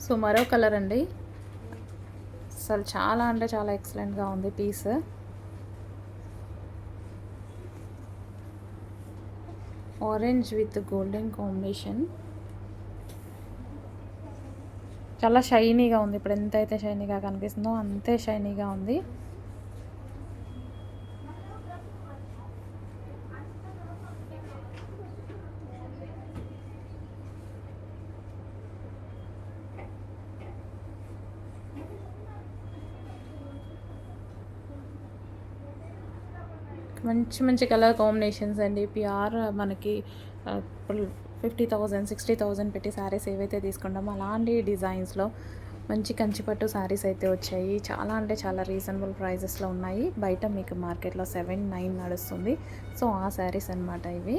So మరో colour అండి, అసలు చాలా అంటే చాలా ఎక్సలెంట్గా ఉంది piece. Orange with golden combination, చాలా షైనీగా ఉంది. ఇప్పుడు ఎంతైతే షైనీగా కనిపిస్తుందో అంతే షైనీగా ఉంది. మంచి మంచి కలర్ కాంబినేషన్స్ అండి. పిఆర్ మనకి ఇప్పుడు 50,000 60,000 పెట్టి శారీస్ ఏవైతే తీసుకుంటామో అలాంటి డిజైన్స్లో మంచి కంచిపట్టు శారీస్ అయితే వచ్చాయి. చాలా అంటే చాలా రీజనబుల్ ప్రైజెస్లో ఉన్నాయి. బయట మీకు మార్కెట్లో 7-9 నడుస్తుంది. సో ఆ శారీస్ అనమాట ఇవి.